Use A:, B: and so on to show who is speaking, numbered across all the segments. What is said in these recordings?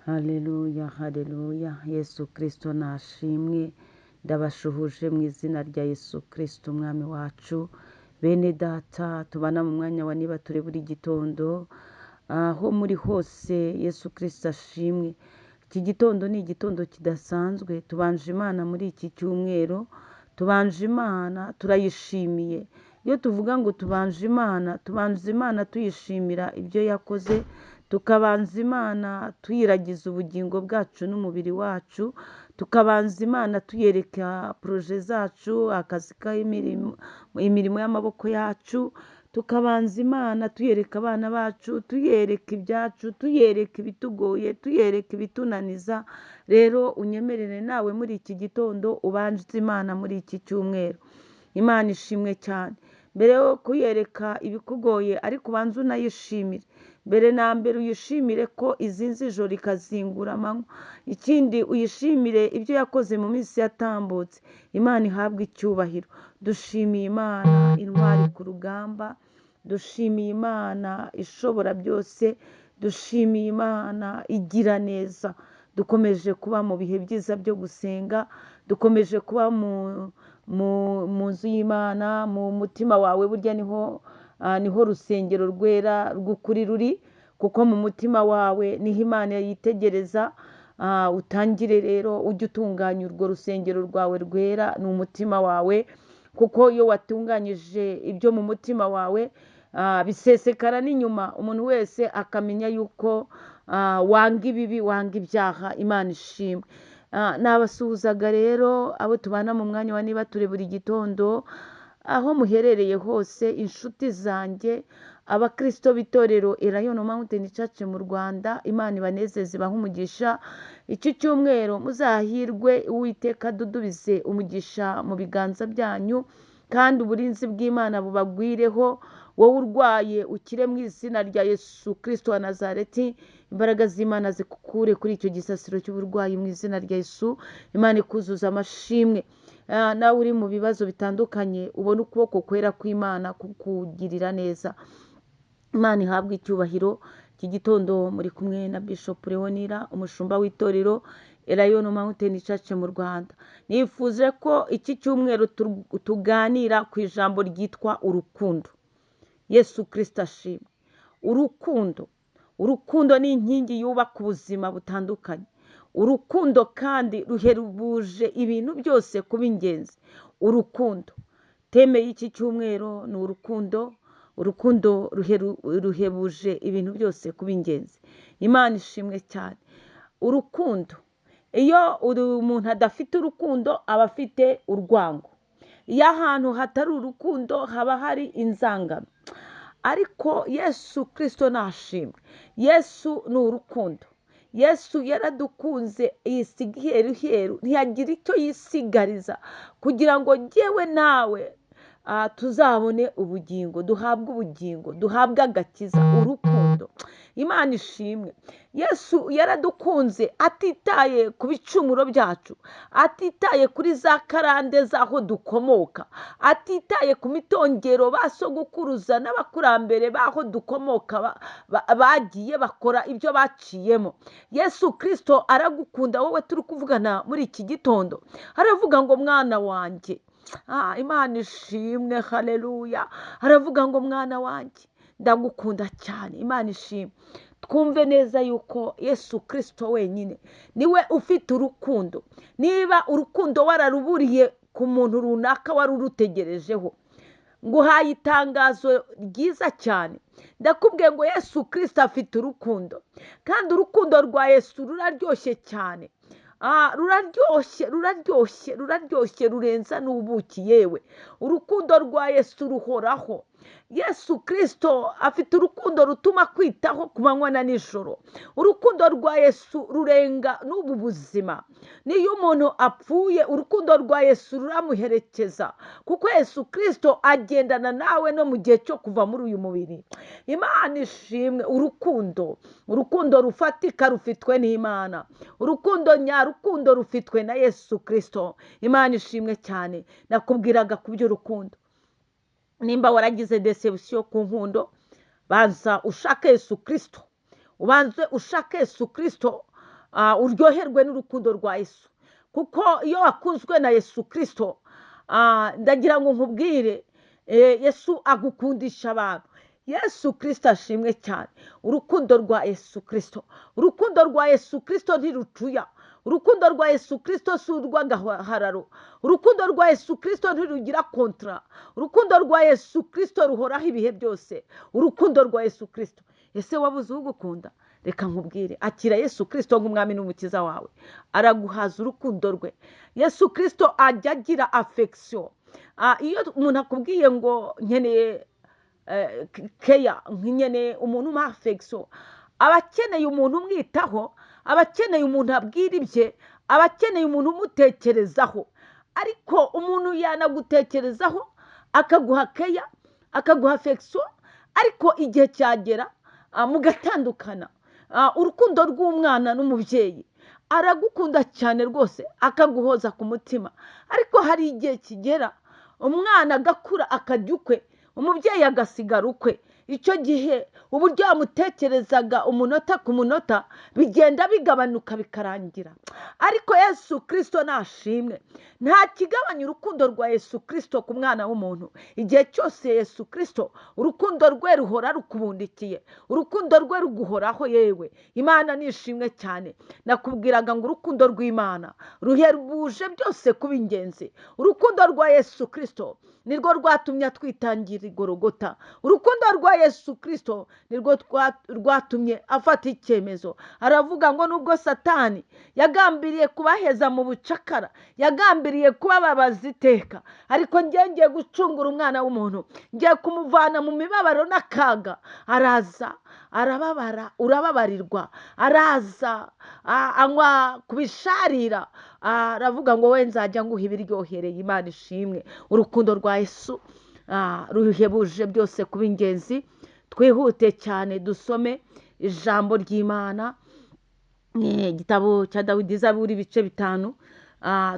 A: Haleluya, haleluya. Yesu Kristo nashimwe. Ndabashuhuje mu izina rya Yesu Kristo umwami wacu. Bene data tubana mu mwanya wa niba turi buri gitondo. Aho muri hose Yesu Kristo ashimwe. Iki gitondo ni igitondo kidasanzwe. Tubanje Imana muri iki cyumweru. Tubanje Imana turayishimiye. Iyo tuvuga ngo tubanje Imana tuyishimira ibyo yakoze. Tukabanza Imana tuyiragiza ubugingo bwacu n'umubiri wacu. Tukabanza Imana tuyereka proje zacu, akazi imirimo y'amaboko yacu. Tukabanza Imana tuyereka abana bacu, tuyereka ibyacu, tuyereka ibitugoye, tuyereka ibitunaniza. Rero unyemerere nawe muri iki gitondo ubanze Imana muri iki cyumweru. Imana ishimwe cyane. Mbere yo kuyereka ibikugoye ariko ubanza unayishimire. Mbere na mbere uyishimire ko izinze ijoro ikazingura amanywa. Ikindi uyishimire ibyo yakoze mu minsi yatambutse. Imana ihabwe icyubahiro. Dushimiye Imana intwari ku rugamba. Dushimiye Imana ishobora byose. Dushimiye Imana igira neza. Dukomeje kuba mu bihe byiza byo gusenga. Dukomeje kuba mu nzu y'Imana, mu mutima wawe burya niho rusengero rwera rw'ukuri ruri, kuko mu mutima wawe niho Imana yitegereza. Utangire rero ujye utunganya urwo rusengero rwawe rwera, ni umutima wawe, kuko iyo watunganyije ibyo mu mutima wawe bisesekara n'inyuma, umuntu wese akamenya yuko wanga ibibi, wanga ibyaha. Imana ishimwe. Nabasuhuzaga rero abo tubana mu mwanya wa niba turi buri gitondo, aho muherereye hose, inshuti zanjye, abakristo b'itorero Elayono Mountain Church mu Rwanda. Imana ibanezeze ibahe umugisha. Iki cyumweru muzahirwe, Uwiteka adudubize umugisha mu biganza byanyu, kandi uburinzi bw'Imana bubagwireho. Wowe urwaye ukire mu izina rya Yesu Kristo wa Nazareti. Imbaraga z'Imana zikukure kuri icyo gisasiro cy'uburwayi mu izina rya Yesu. Imana ikuzuza amashimwe. Nawe uri mu bibazo bitandukanye, ubona ukuboko kwera kw'Imana kukugirira neza. Imana ihabwe icyubahiro. Iki gitondo muri kumwe na Bishop Leonira, umushumba w'itorero Elayono Mountain Church mu Rwanda. Nifuje ko iki cyumweru tuganira ku ijambo ryitwa urukundo. Yesu Kristo ashimwe. Urukundo ni inkingi yubaka ubuzima butandukanye. Urukundo kandi ruhebuje ibintu byose kuba ingenzi. Urukundo, teme y'iki cyumweru ni urukundo. Urukundo ruhebuje ibintu byose kuba ingenzi. Imana ishimwe cyane. Urukundo, iyo umuntu adafite urukundo aba afite urwango. Iyo ahantu hatari urukundo haba hari inzangano. Ariko Yesu Kristo nashimwe. Yesu ni urukundo. Yesu yaradukunze yisiga iheru, ntiyagira icyo yisigariza kugira ngo jyewe nawe tuzabone ubugingo, duhabwe agakiza. Urukundo, Imana ishimwe. Yesu yaradukunze atitaye ku bicumuro byacu, atitaye kuri za karande z'aho dukomoka, atitaye ku mitongero basogokuruza n'abakurambere b'aho dukomoka bagiye bakora ibyo baciyemo. Yesu Kristo aragukunda wowe turi kuvugana muri iki gitondo. Aravuga ngo mwana wanjye, Imana ishimwe, haleluya. Aravuga ngo mwana wanjye, ndagukunda cyane. Imana ishimwe. Twumve neza yuko Yesu Kristo wenyine niwe ufite urukundo. Niba urukundo wararuburiye ku muntu runaka wari urutegerejeho, nguhaye itangazo ryiza cyane. Ndakubwiye ngo Yesu Kristo afite urukundo, kandi urukundo rwa Yesu ruraryoshye cyane. Ruraryoshye rurenza n'ubuki yewe. Urukundo rwa Yesu ruhoraho. Yesu Kristo afite urukundo rutuma kwitaho ku manywa na nijoro. Urukundo rwa Yesu rurenga n'ubu buzima. Niyo umuntu apfuye, urukundo rwa Yesu ruramuherekeza, kuko Yesu Kristo agendana nawe no mu gihe cyo kuva muri uyu mubiri. Imana ishimwe. Urukundo rufatika rufitwe n'Imana. Urukundo nyarukundo rufitwe na Yesu Kristo. Imana ishimwe cyane. Nakubwiraga ku by'urukundo. Nimba waragize deception ku nkundo, banza ushake Yesu Kristo. Ubanze ushake Yesu Kristo uryoherwe n'urukundo rwa Yesu, kuko iyo wakunzwe na Yesu Kristo, ndagira ngo nkubwire, Yesu agukundisha abantu. Yesu Kristo ashimwe cyane. Urukundo rwa Yesu Kristo, urukundo rwa Yesu Kristo ntirucuya. Urukundo rwa Yesu Kristo si urw'agahararo. Urukundo rwa Yesu Kristo ntirugira kontra. Urukundo rwa Yesu Kristo ruhoraho ibihe byose. Urukundo rwa Yesu Kristo. Ese wabuze ugukunda? Reka nkubwire, akira Yesu Kristo nk'umwami n'umukiza wawe, araguhaza urukundo rwe. Yesu Kristo ajya agira affection. Iyo umuntu akubwiye ngo nkeneye keya, nkeneye umuntu umpa affection, aba akeneye umuntu umwitaho, aba akeneye umuntu abwira ibye, aba akeneye umuntu umutekerezaho. Ariko umuntu yanagutekerezaho akaguha keya, akaguha affection, ariko igihe cyagera mugatandukana. Urukundo rw'umwana n'umubyeyi, aragukunda cyane rwose, akaguhoza ku mutima. Ariko hari igihe kigera umwana agakura akajya ukwe, umubyeyi agasigara ukwe. Icyo gihe uburyo yamutekerezaga umunota ku munota bigenda bigabanuka bikarangira. Ariko Yesu Kristo nashimwe, nta kigabanya urukundo rwa Yesu Kristo ku mwana w'umuntu. Igihe cyose Yesu Kristo urukundo rwe ruhora rukubundikiye, urukundo rwe ruguhoraho. Yewe Imana nishimwe cyane. Nakubwiraga ngo urukundo rw'Imana ruhebuje byose kuba ingenzi. Urukundo rwa Yesu Kristo nirwo rwatumye atwitangira igorogota. Urukundo rwa Yesu Kristo nirwo rwatumye afata icyemezo, aravuga ngo nubwo Satani yagambiriye kubaheza mu bucakara, yagambiriye kubababaza iteka, ariko ngiye gucungura umwana w'umuntu, ngiye kumuvana mu mibabaro n'akaga. Araza arababara, urababarirwa. Araza anywa kubisharira, aravuga ngo we nzajya nguha ibiryohereye. Imana ishimwe. Urukundo rwa Yesu ruhebuje byose kuba ingenzi. Twihute cyane dusome ijambo ry'Imana, igitabo cya Dawidi, Zaburi ibice 5.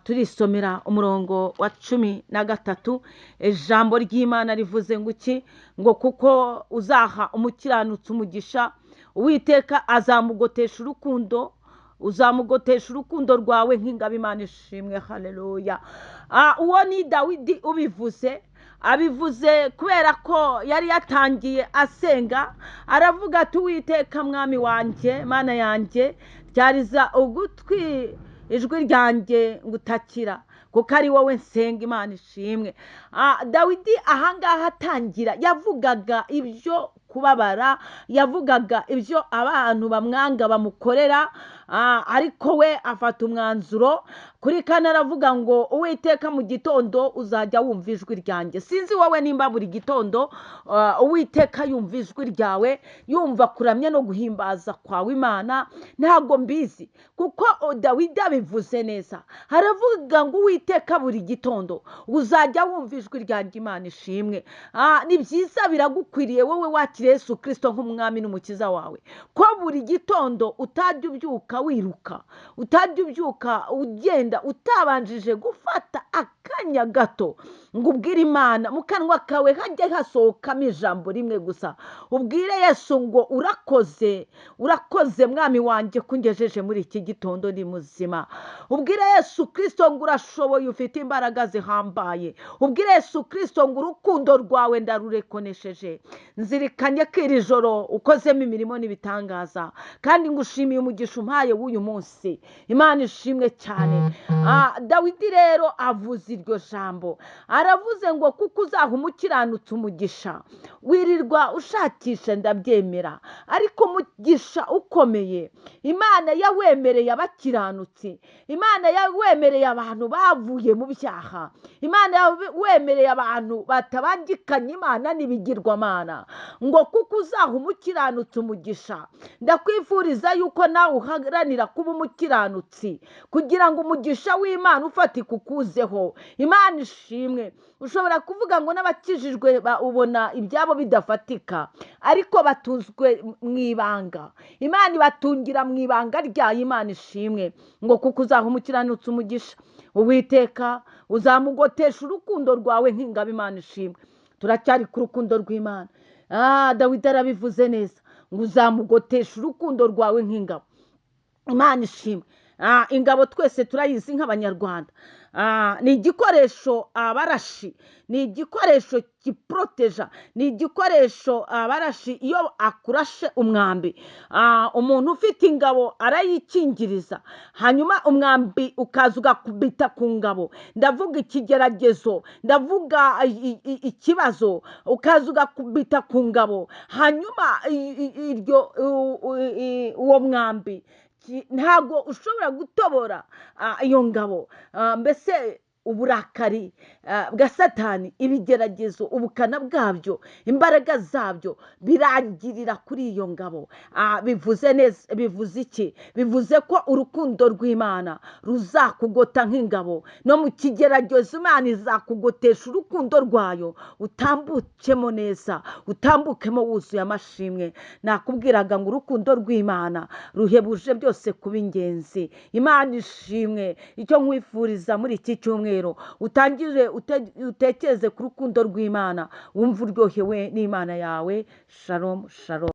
A: Turisomera umurongo wa 13. Ijambo ry'Imana rivuze ngo iki? Ngo kuko uzaha umukiranutsi umugisha, Uwiteka azamugotesha urukundo, uzamugotesha urukundo rwawe nk'ingabo. Imana ishimwe. Haleluya. Uwo ni Dawidi ubivuze. Abivuze kubera ko yari yatangiye asenga, aravuga ati Uwiteka mwami wanjye, Mana yanjye, ryariza ugutwi ijwi ryanjye ngutakira, kuko ari wowe nsenga. Imana ishimwe. Dawidi ahangaha atangira yavugaga ibyo kubabara, yavugaga ibyo abantu bamwanga bamukorera, ariko we afata umwanzuro. Kuri kane aravuga ngo Uwiteka mu gitondo uzajya wumva ijwi ryanjye. Sinzi wowe nimba buri gitondo Uwiteka yumva ijwi ryawe, yumva kuramya no guhimbaza kwawe Imana, ntabwo mbizi, kuko Dawidi abivuze neza. Haravuga ngo Uwiteka buri gitondo uzajya wumva ijwi ryanjye. Imana ishimwe. Ni byiza, biragukwiriye wowe wakira Yesu Kristo nk'umwami n'umukiza wawe, ko buri gitondo utajya ubyuka wiruka, utajya ubyuka ugenda utabanjije gufata akanya gato ngo ubwire Imana, mu kanwa kawe hajye hasohokamo ijambo rimwe gusa. Ubwire Yesu ngo urakoze, urakoze mwami wanjye kungejeje muri iki gitondo ndi muzima. Ubwire Yesu Kristo ngo urashoboye, ufite imbaraga zihambaye. Ubwire Yesu Kristo ngo urukundo rwawe ndarurekonesheje. Nzirikanye ko iri joro ukozemo imirimo n'ibitangaza, kandi ngushimiye umugisha umpaye w'uyu munsi. Imana ishimwe cyane. Dawidi rero avuze iryo jambo, aravuze ngo kuko uzaha umukiranutsi umugisha. Wirirwa ushakisha, ndabyemera, ariko umugisha ukomeye Imana yawemereye abakiranutsi. Imana yawemereye abantu bavuye mu byaha. Imana yawemereye abantu batabangikanye Imana n'ibigirwamana, ngo kuko uzaha umukiranutsi umugisha. Ndakwifuriza yuko nawe uharanira kuba umukiranutsi, kugira ngo umugisha w'Imana ufatika ukuzeho. Imana ishimwe. Ushobora kuvuga ngo n'abakijijwe ubona ibyabo bidafatika, ariko batuzwe mu ibanga. Imana ibatungira mu ibanga ryayo. Imana ishimwe. Ngo kuko uzaha umukiranutsi umugisha, Uwiteka uzamugotesha urukundo rwawe nk'ingabo. Imana ishimwe. Turacyari ku rukundo rw'Imana. Dawidi arabivuze neza ngo uzamugotesha urukundo rwawe nk'ingabo. imana ishimwe. Ingabo twese turayizi nk'abanyarwanda. Ni igikoresho abarashi, ni igikoresho giporoteja, ni igikoresho abarashi iyo akurashe umwambi, umuntu ufite ingabo arayikingiriza, hanyuma umwambi ukaza ugakubita ku ngabo, ndavuga ikigeragezo, ndavuga ikibazo, ukaza ugakubita ku ngabo, hanyuma uwo mwambi ntabwo ushobora gutobora iyo ngabo. Mbese uburakari bwa Satani, ibigeragezo, ubukana bwabyo, imbaraga zabyo birangirira kuri iyo ngabo. Bivuze neza, bivuze iki? Bivuze ko urukundo rw'Imana ruzakugota nk'ingabo, no mu kigeragezo Imana izakugotesha urukundo rwayo, utambukemo neza, utambukemo wuzuye amashimwe. Nakubwiraga ngo urukundo rw'Imana ruhebuje byose kuba ingenzi. Imana ishimwe. Icyo nkwifuriza muri iki cyumweru, utangire utekereze ku rukundo rw'Imana, wumva uryohewe n'Imana yawe. Shalom shalom.